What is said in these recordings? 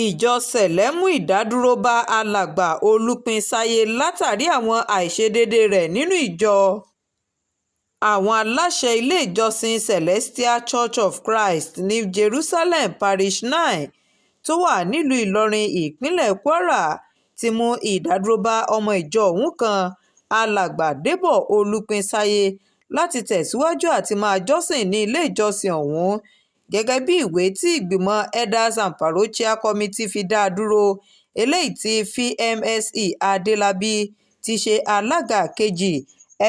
ìjọ cele mú ìdádúró bá alàgbà olùpín-sáyé látàrí àwọn àìṣedéédé rẹ̀ nínú ìjọ. Àwọn aláṣẹ ilé ìjọsìn Celestial Church of Christ ní Jerusalem Parish 9 tó wà nílùú Ìlọrin, ìpínlẹ̀ Kwara ti mú ìdádúró bá ọmọ ìjọ ọ̀hún kan, alàgbà Débọ̀ Olùpín-sáyé, láti tẹ̀síwájú àti máa jọ́sìn ní ilé ìjọsìn ọ̀hún, gẹ́gẹ́ bí ìwé tí ìgbìmọ̀ Elders and Parochial Committee fi dá a dúró, eléyìí tí VMSE Adélábí tí ṣe alága kejì,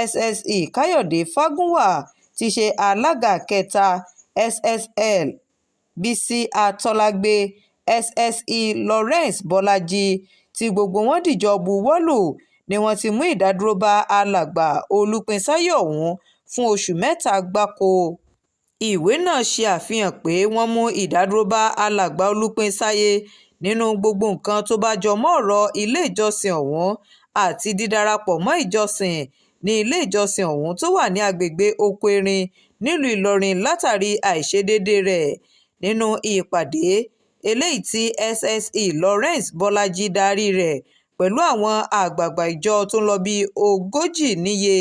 SSE Káyọ̀dé Fágúnwà tí ṣe alága kẹta, SSL Bísí Atọ́lágbé, SSE Lawrence Bọ́lájí tí gbogbo wọn dìjọ buwọ́lù ni wọ́n ti mú ìdádúró bá alàgbà Olùpín-sáyé ọ̀hún fún oṣù 3 gbáko. Ìwé náà ṣe àfihàn pé wọ́n mú ìdádúró bá alàgbà Olùpín-sáyé nínú gbogbo nǹkan tó bá jọ mọ́ ọ̀rọ̀ ilé ìjọsìn ọ̀hún àti dídarapọ̀ mọ́ ìjọsìn ní ilé ìjọsìn ọ̀hún tó wà ní agbègbè Oko Erin nílùú Ìlọrin látàrí àìṣedéédé rẹ̀. Nínú ìpàdé eléyìí tí SSE Lawrence Bọ́lájí darí rẹ̀ pẹ̀lú àwọn àgbààgbà ìjọ tó ń lọ bí 40 níye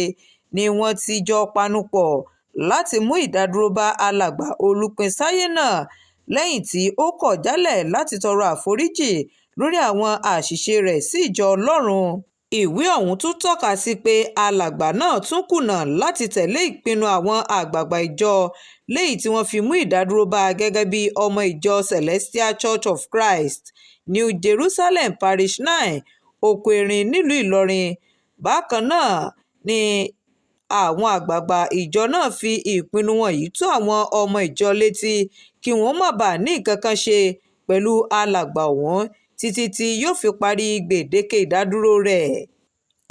ni wọ́n ti jọ panupọ̀ láti mú ìdádúró bá alàgbà Olùpín-sáyé náà lẹ́yìn tí ó kọ̀ jálẹ̀ láti tọrọ àforíjì lórí àwọn àṣìṣe rẹ̀ sí ìjọ Ọlọ́run. Ìwé ọ̀hún tún tọ́ka sí pé alàgbà náà tún kùnà láti tẹ̀lé ìpinnu àwọn àgbààgbà ìjọ léyìí tí wọ́n fi mú ìdádúró bá a gẹ́gẹ́ bí ọmọ ìjọ Celestial Church of Christ New Jerusalem Parish 9 Oko Erin nílùú Ìlọrin. Bákan náà ni àwọn àgbààgbà ìjọ náà fi ìpinnu wọn yìí tó àwọn ọmọ ìjọ létí kí wọ́n má bàa ní nǹkan kan ṣe pẹ̀lú alàgbà ọ̀hún títí tí yóò fi parí gbèdéke ìdádúró rẹ̀.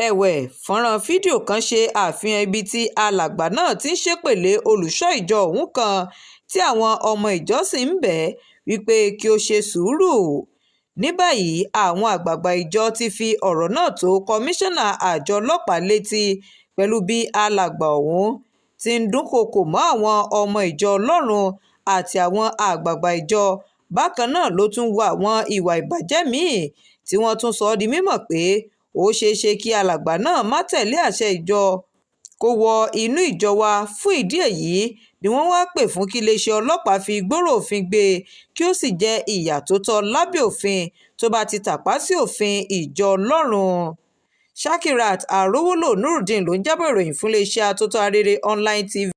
Ẹ̀wẹ̀, fọ́nrán fídíò kan ṣe àfihàn ibi tí alàgbà náà ti ń ṣépèlé olùṣọ́ ìjọ ọ̀hún kan tí àwọn ọmọ ìjọ sì ń bẹ̀ ẹ́ wípé kí ó ṣe sùúrù. Ní báyìí, àwọn àgbààgbà ìjọ ti fi ọ̀rọ̀ náà tó kọmíṣánná àjọ ọlọ́pàá létí pẹ̀lú bí alàgbà ọ̀hún ti ń dúnkookò mọ́ àwọn ọmọ ìjọ Ọlọ́run àti àwọn àgbààgbà ìjọ. Bákan náà ló tún wo àwọn ìwà ìbàjẹ́ míì tí wọ́n tún sọ ọ́ di mímọ̀ pé ó ṣeéṣe kí alàgbà náà má tẹ̀lé àṣẹ ìjọ kó wọ inú ìjọ wa. Fún ìdí èyí ni wọ́n wá pè fún kí iléeṣẹ́ ọlọ́pàá fi gbòòrò òfin gbé e kí ó sì jẹ ìyà tó tọ́ lábẹ́ òfin tó bá ti tàpá sí òfin ìjọ Ọlọ́run. Shakirat Arówólò Nurudeen ló ń jábọ̀ ìròyìn fún iléeṣẹ́ Atótó Arére Online TV.